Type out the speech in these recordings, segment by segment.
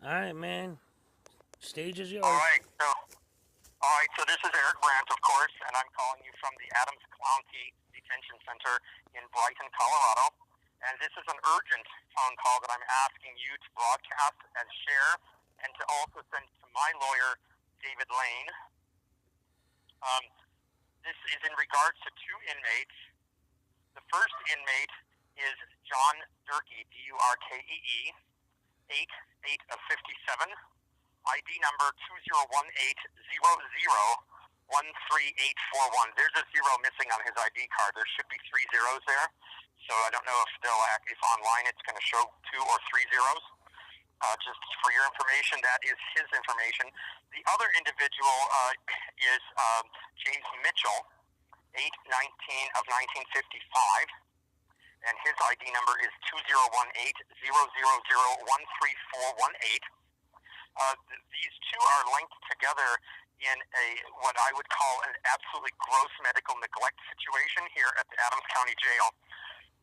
All right, man. Stage is All yours. right. So this is Eric Brandt, of course, and I'm calling you from the Adams County Detention Center in Brighton, Colorado. And this is an urgent phone call that I'm asking you to broadcast and share, and to also send to my lawyer, David Lane. This is in regards to two inmates. The first inmate is John Durkee, D-U-R-K-E-E, 8 of 57. ID number 20180013841. There's a zero missing on his ID card. There should be 3 zeros there. So I don't know if online it's going to show 2 or 3 zeros. Just for your information, that is his information. The other individual is James Mitchell, 8/19 of 1955. And his ID number is 2018000134118. These two are linked together in what I would call an absolutely gross medical neglect situation here at the Adams County Jail.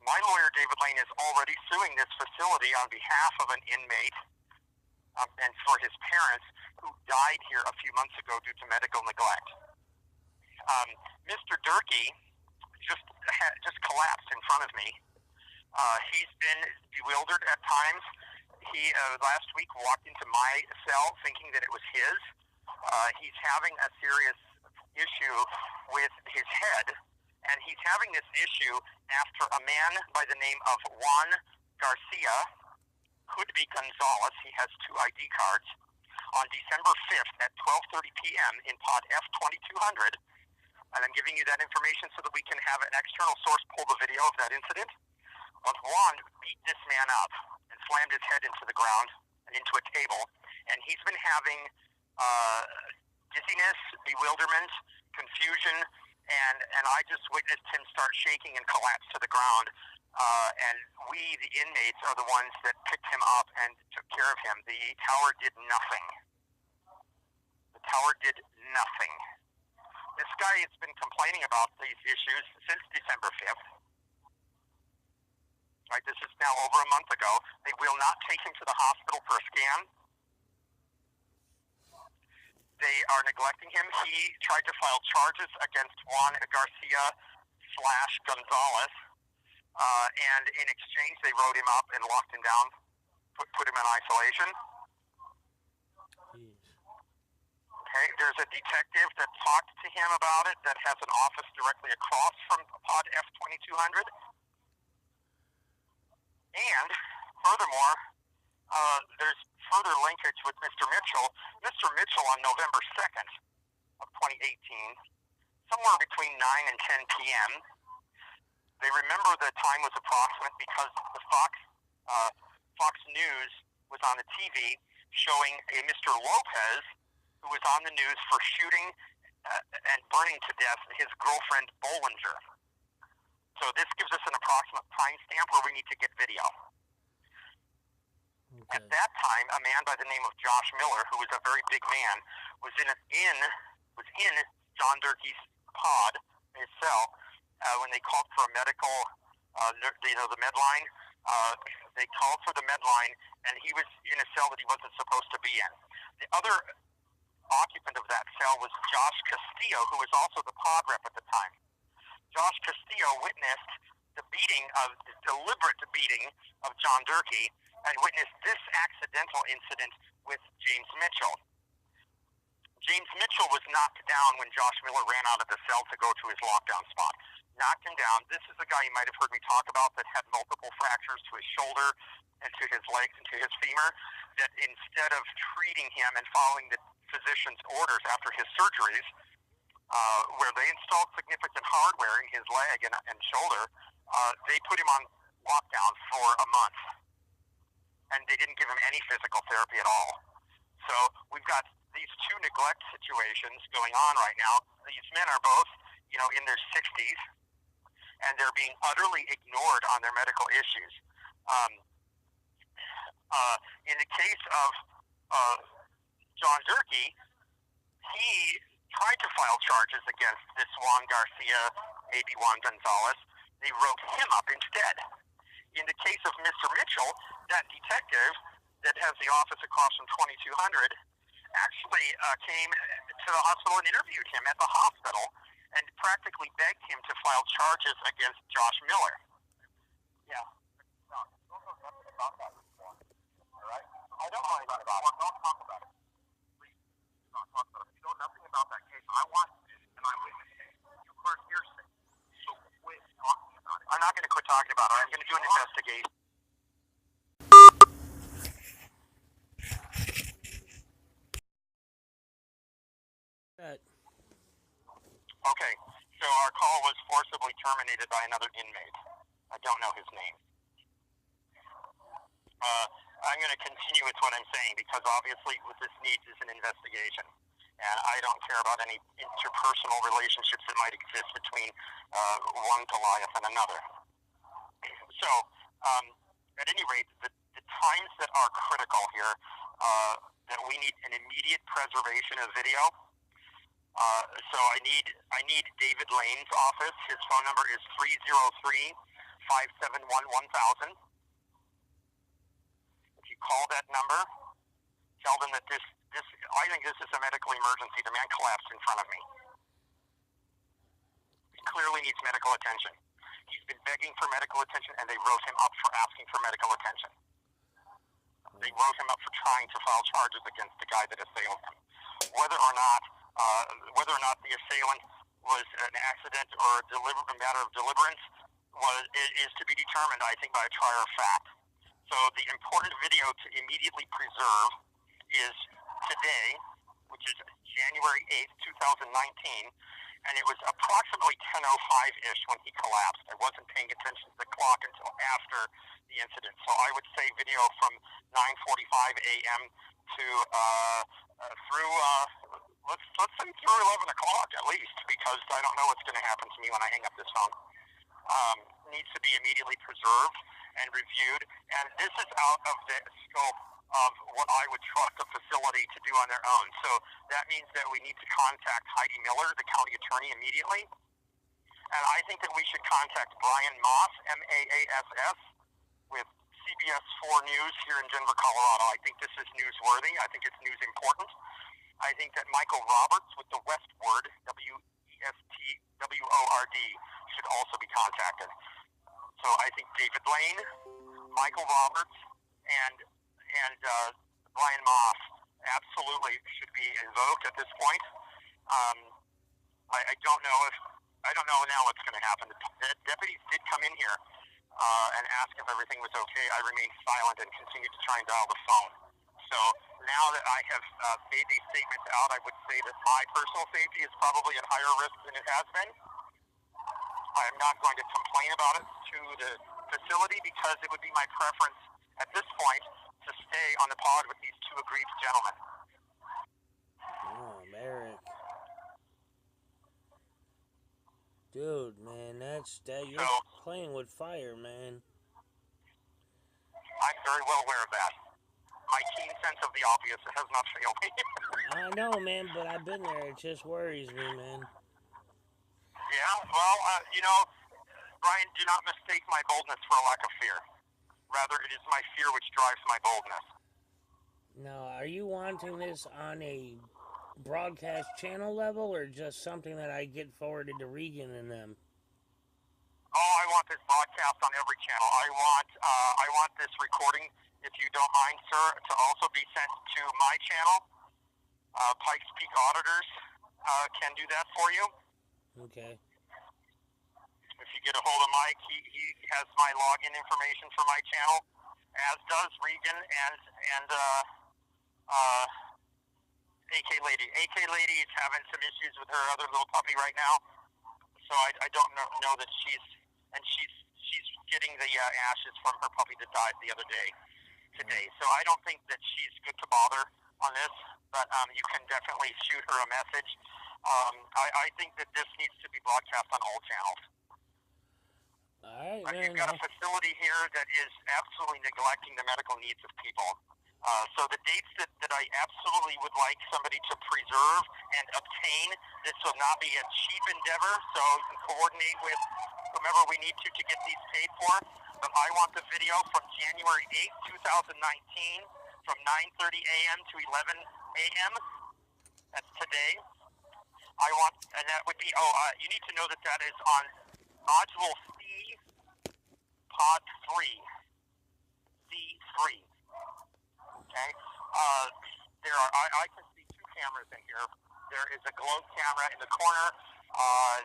My lawyer, David Lane, is already suing this facility on behalf of an inmate and for his parents who died here a few months ago due to medical neglect. Mr. Durkee just collapsed in front of me. He's been bewildered at times. He last week walked into my cell thinking that it was his. He's having a serious issue with his head, and he's having this issue after a man by the name of Juan Garcia, could be Gonzalez, he has 2 ID cards, on December 5th at 12:30 p.m. in pod F2200. And I'm giving you that information so that we can have an external source pull the video of that incident. But Juan beat this man up and slammed his head into the ground and into a table. And he's been having dizziness, bewilderment, confusion, and I just witnessed him start shaking and collapse to the ground. And we, the inmates, are the ones that picked him up and took care of him. The tower did nothing. The tower did nothing. This guy has been complaining about these issues since December 5th. Right, this is now over a month ago. They will not take him to the hospital for a scan. They are neglecting him. He tried to file charges against Juan Garcia / Gonzalez, and in exchange they wrote him up and locked him down, put him in isolation. Okay, there's a detective that talked to him about it that has an office directly across from pod F2200. And furthermore, there's further linkage with Mr. Mitchell. Mr. Mitchell on November 2nd of 2018, somewhere between 9 and 10 p.m., they remember the time was approximate because the Fox News was on the TV showing a Mr. Lopez who was on the news for shooting and burning to death his girlfriend Bollinger. So this gives us an approximate timestamp where we need to get video. Okay. At that time, a man by the name of Josh Miller, who was a very big man, was in John Durkee's pod, his cell, when they called for a medical, the med line. They called for the med line, and he was in a cell that he wasn't supposed to be in. The other occupant of that cell was Josh Castillo, who was also the pod rep at the time. Josh Castillo witnessed the deliberate beating of John Durkee and witnessed this accidental incident with James Mitchell. James Mitchell was knocked down when Josh Miller ran out of the cell to go to his lockdown spot. Knocked him down. This is the guy you might have heard me talk about that had multiple fractures to his shoulder and to his legs and to his femur, that instead of treating him and following the physician's orders after his surgeries, where they installed significant hardware in his leg and shoulder, they put him on lockdown for a month. And they didn't give him any physical therapy at all. So we've got these two neglect situations going on right now. These men are both, in their 60s, and they're being utterly ignored on their medical issues. In the case of John Durkee, he tried to file charges against this Juan Garcia, maybe Juan Gonzalez. They wrote him up instead. In the case of Mr. Mitchell, that detective that has the office across from 2200 actually came to the hospital and interviewed him at the hospital and practically begged him to file charges against Josh Miller. Yeah. No, don't know nothing about that before. All right? I don't know anything about it. Don't talk about it. Please, do not talk about it. You know nothing about that case. I watched it, and I witnessed it. You heard hearsay. So quit talking about it. I'm not going to quit talking about it. I'm going to do an investigation. Okay, so our call was forcibly terminated by another inmate. I don't know his name. I'm going to continue with what I'm saying because obviously what this needs is an investigation. And I don't care about any interpersonal relationships that might exist between one Goliath and another. So, at any rate, the times that are critical here, that we need an immediate preservation of video. So I need David Lane's office. His phone number is 303-571-1000. If you call that number, tell them that I think this is a medical emergency. The man collapsed in front of me. He clearly needs medical attention. He's been begging for medical attention, and they wrote him up for asking for medical attention. They wrote him up for trying to file charges against the guy that assailed him. Whether or not the assailant was an accident or a matter of deliberance is to be determined, I think, by a trier of fact. So the important video to immediately preserve is today, which is January 8th, 2019, and it was approximately 10:05-ish when he collapsed. I wasn't paying attention to the clock until after the incident. So I would say video from 9:45 a.m. to let's say through 11 o'clock at least, because I don't know what's going to happen to me when I hang up this phone. Needs to be immediately preserved and reviewed, and this is out of the scope of what I would trust a facility to do on their own. So that means that we need to contact Heidi Miller, the county attorney, immediately. And I think that we should contact Brian Maas, M-A-A-S-S, with CBS 4 News here in Denver, Colorado. I think this is newsworthy. I think it's news important. I think that Michael Roberts with the Westword, W-E-S-T-W-O-R-D, should also be contacted. So I think David Lane, Michael Roberts, and Brian Maas absolutely should be invoked at this point. I don't know now what's going to happen. The deputies did come in here and ask if everything was okay. I remained silent and continued to try and dial the phone. So now that I have made these statements out, I would say that my personal safety is probably at higher risk than it has been. I am not going to complain about it to the facility because it would be my preference at this point to stay on the pod with these two aggrieved gentlemen. Oh, Merrick. Dude, man, you're playing with fire, man. I'm very well aware of that. My keen sense of the obvious has not failed me. I know, man, but I've been there. It just worries me, man. Yeah, well, Brian, do not mistake my boldness for a lack of fear. Rather, it is my fear which drives my boldness. Now, are you wanting this on a broadcast channel level or just something that I get forwarded to Regan and them? Oh, I want this broadcast on every channel. I want this recording, if you don't mind, sir, to also be sent to my channel. Pikes Peak Auditors can do that for you. Okay. If you get a hold of Mike, he has my login information for my channel, as does Regan and AK Lady. AK Lady is having some issues with her other little puppy right now, so I don't know that she's getting the ashes from her puppy that died the other day today. So I don't think that she's good to bother on this, but you can definitely shoot her a message. I think that this needs to be broadcast on all channels. All right, man. You've got a facility here that is absolutely neglecting the medical needs of people. So the dates that I absolutely would like somebody to preserve and obtain, this will not be a cheap endeavor, so you can coordinate with whomever we need to get these paid for. But I want the video from January 8th, 2019 from 9:30 a.m. to 11 a.m. That's today. And that would be, you need to know that that is on Module C, Pod 3. C3. Okay? I can see two cameras in here. There is a globe camera in the corner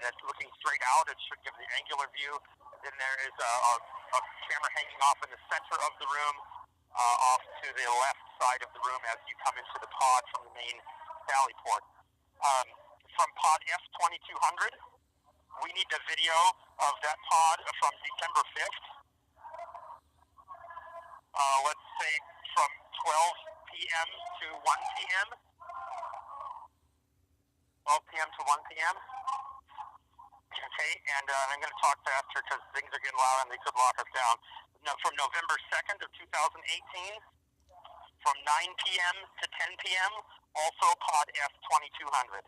that's looking straight out. It should give the angular view. Then there is a camera hanging off in the center of the room, off to the left side of the room as you come into the pod from the main sally port. From pod F2200, we need the video of that pod from December 5th. Let's say from 12 p.m. to 1 p.m. 12 p.m. to 1 p.m. Okay, and I'm going to talk faster because things are getting loud and they could lock us down. No, from November 2nd of 2018, from 9 p.m. to 10 p.m., also pod F2200.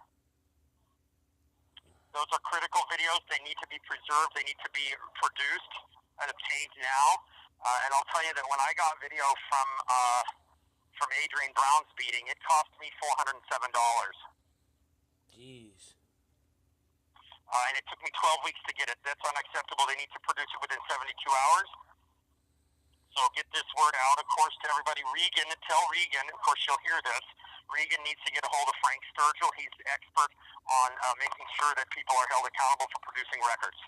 Those are critical videos. They need to be preserved. They need to be produced and obtained now. And I'll tell you that when I got video from Adrian Brown's beating, it cost me $407. Jeez. And it took me 12 weeks to get it. That's unacceptable. They need to produce it within 72 hours. So get this word out, of course, to everybody. Regan, tell Regan, of course she'll hear this, Regan needs to get a hold of Frank Sturgill. He's the expert on making sure that people are held accountable for producing records.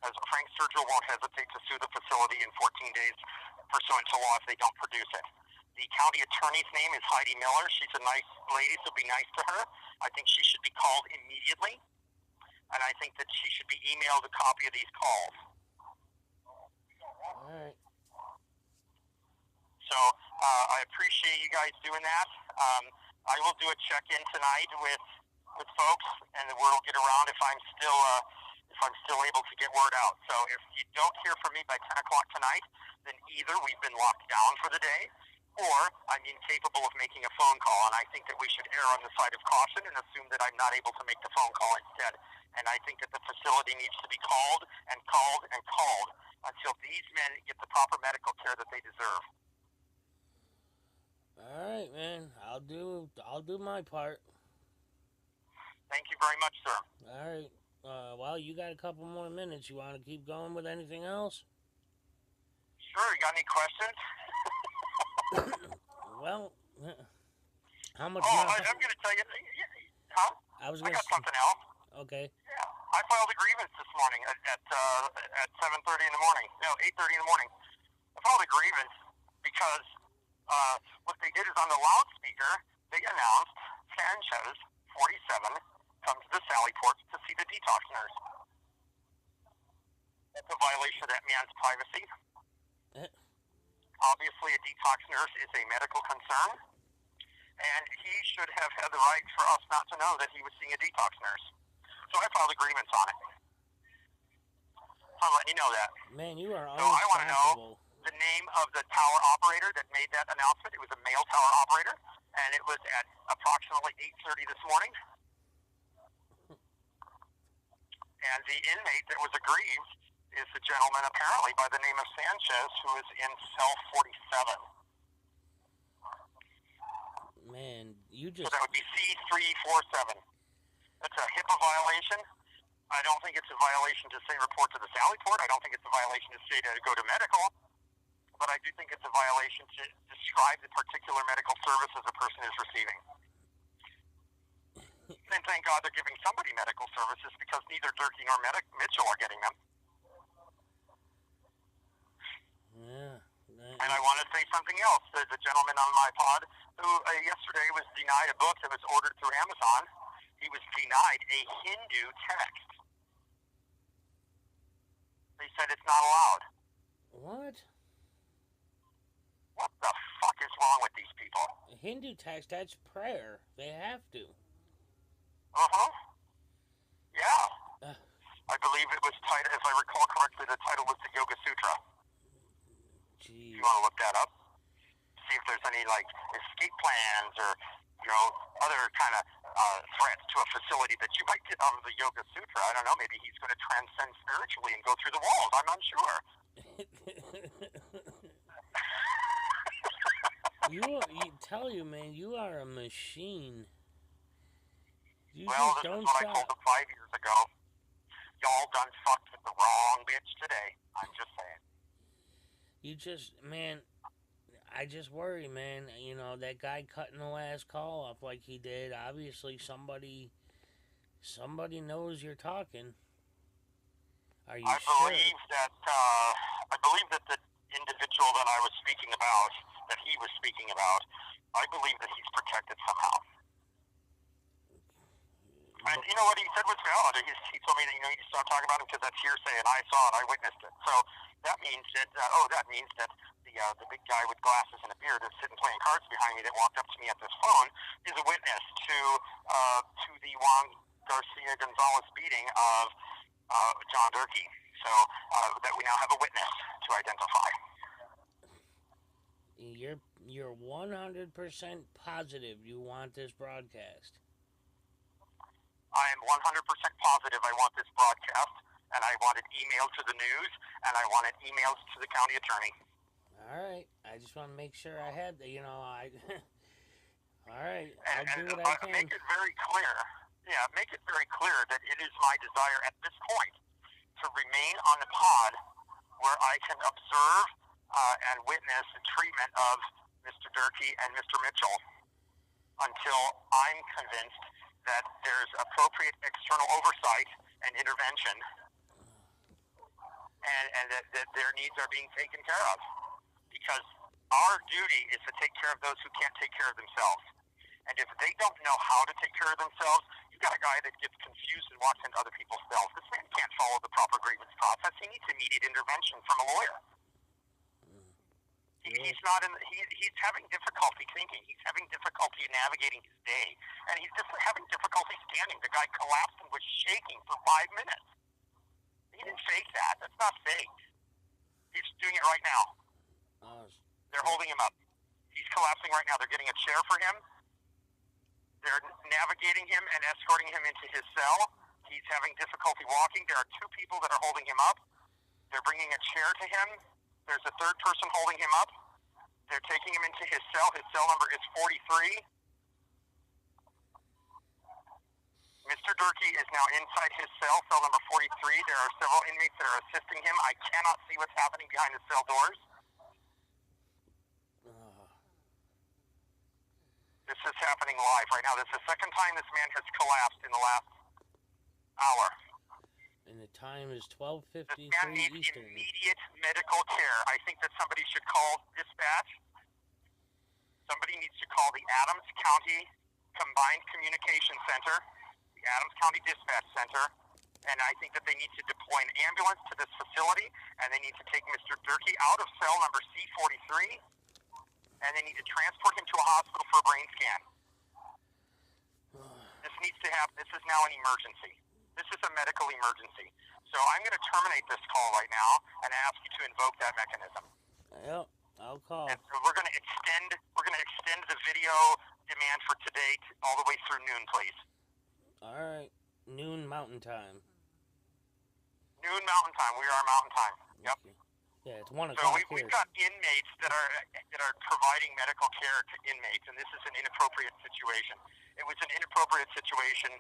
As Frank Sturgill won't hesitate to sue the facility in 14 days pursuant to law if they don't produce it. The county attorney's name is Heidi Miller. She's a nice lady, so be nice to her. I think she should be called immediately. And I think that she should be emailed a copy of these calls. All right. So I appreciate you guys doing that. I will do a check-in tonight with folks, and the word will get around if I'm still able to get word out. So if you don't hear from me by 10 o'clock tonight, then either we've been locked down for the day, or I'm incapable of making a phone call. And I think that we should err on the side of caution and assume that I'm not able to make the phone call instead. And I think that the facility needs to be called and called and called until these men get the proper medical care that they deserve. All right, man. I'll do my part. Thank you very much, sir. All right. Well, you got a couple more minutes. You want to keep going with anything else? Sure. You got any questions? Well, how much? I'm going to tell you. Huh? I got something else. Okay. Yeah. I filed a grievance this morning at 7:30 in the morning. No, 8:30 in the morning. I filed a grievance because what they did is on the loudspeaker, they announced Sanchez, 47, come to the Sally Port to see the detox nurse. That's a violation of that man's privacy. Obviously, a detox nurse is a medical concern, and he should have had the right for us not to know that he was seeing a detox nurse. So I filed a grievance on it. I'm letting you know that. Man, you are So I want to know the name of the tower operator that made that announcement. It was a male tower operator, and it was at approximately 8:30 this morning. And the inmate that was aggrieved is a gentleman apparently by the name of Sanchez, who is in cell 47. Man, you just... So that would be C347. That's a HIPAA violation. I don't think it's a violation to say report to the Sally Port. I don't think it's a violation to say to go to medical. But I do think it's a violation to describe the particular medical services a person is receiving. And thank God they're giving somebody medical services, because neither Durkee nor Mitchell are getting them. Yeah. And I want to say something else. There's a gentleman on my pod who yesterday was denied a book that was ordered through Amazon. He was denied a Hindu text. They said it's not allowed. What? What the fuck is wrong with these people? A Hindu text, that's prayer. They have to. Uh-huh. Yeah. I believe it was titled, if I recall correctly, the title was the Yoga Sutra. Jeez. You want to look that up? See if there's any, like, escape plans or, other kind of threats to a facility that you might get out of the Yoga Sutra. I don't know. Maybe he's going to transcend spiritually and go through the walls. I'm unsure. you tell you, man, you are a machine. You Well, just this is don't what I told stop. them 5 years ago. Y'all done fucked with the wrong bitch today. I'm just saying. You just, man, I just worry, man. You know, that guy cutting the last call off like he did. Obviously, somebody knows you're talking. Are you sure? I believe that the individual that I was speaking about, that he was speaking about, I believe that he's protected somehow. And But you know what he said was valid. He told me that you just don't talk about it because that's hearsay, and I saw it, I witnessed it. So that means that the big guy with glasses and a beard that's sitting playing cards behind me that walked up to me at this phone is a witness to the Juan Garcia Gonzalez beating of John Durkee. So that we now have a witness to identify. you're 100% positive you want this broadcast. I am 100% positive I want this broadcast, and I want it emailed to the news, and I want it emailed to the county attorney. All right. I just want to make sure I had the, I. All right. I'll And do what I make can. it very clear, make it very clear that it is my desire at this point to remain on the pod where I can observe and witness the treatment of Mr. Durkee and Mr. Mitchell until I'm convinced that there's appropriate external oversight and intervention, and that their needs are being taken care of. Because our duty is to take care of those who can't take care of themselves. And if they don't know how to take care of themselves, you got a guy that gets confused and walks into other people's cells. This man can't follow the proper grievance process. He needs immediate intervention from a lawyer. He's not in. He's having difficulty thinking. He's having difficulty navigating his day, and he's just having difficulty standing. The guy collapsed and was shaking for 5 minutes. He didn't fake that. That's not fake. He's doing it right now. They're holding him up. He's collapsing right now. They're getting a chair for him. They're navigating him and escorting him into his cell. He's having difficulty walking. There are 2 people that are holding him up. They're bringing a chair to him. There's a 3rd person holding him up. They're taking him into his cell. His cell number is 43. Mr. Durkee is now inside his cell number 43. There are several inmates that are assisting him. I cannot see what's happening behind the cell doors. This is happening live right now. This is the 2nd time this man has collapsed in the last hour. And the time is This 12:53 man needs Eastern. immediate medical care. I think that somebody should call dispatch. Somebody needs to call the Adams County Combined Communication Center, the Adams County Dispatch Center, and I think that they need to deploy an ambulance to this facility, and they need to take Mr. Durkee out of cell number C43, and they need to transport him to a hospital for a brain scan. This is now an emergency. This is a medical emergency. So I'm going to terminate this call right now and ask you to invoke that mechanism. Yep, I'll call. And so we're going to extend the video demand for today all the way through noon, please. All right, noon Mountain Time. Noon Mountain Time. We are Mountain Time. Yep. Okay. Yeah, it's 1 So o'clock we've here. got inmates that are providing medical care to inmates, and this is an inappropriate situation. It was an inappropriate situation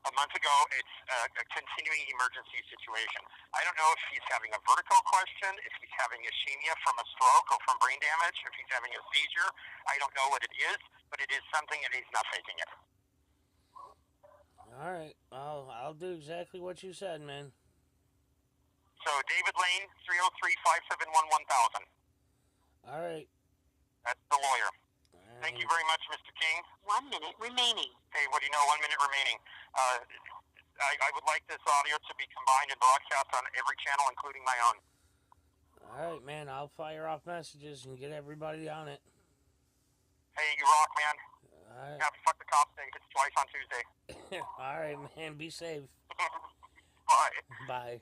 a month ago. It's a continuing emergency situation. I don't know if he's having a vertigo question, if he's having ischemia from a stroke or from brain damage, if he's having a seizure. I don't know what it is, but it is something, and he's not faking it. All right, I'll do exactly what you said, man. So David Lane, 303-571-1000. All right. That's the lawyer. And Thank you very much, Mr. King. 1 minute remaining. Hey, what do you know? 1 minute remaining. I would like this audio to be combined and broadcast on every channel, including my own. All right, man. I'll fire off messages and get everybody on it. Hey, you rock, man. All right. Happy Fuck the Cops Day. It's twice on Tuesday. All right, man. Be safe. Bye. Bye.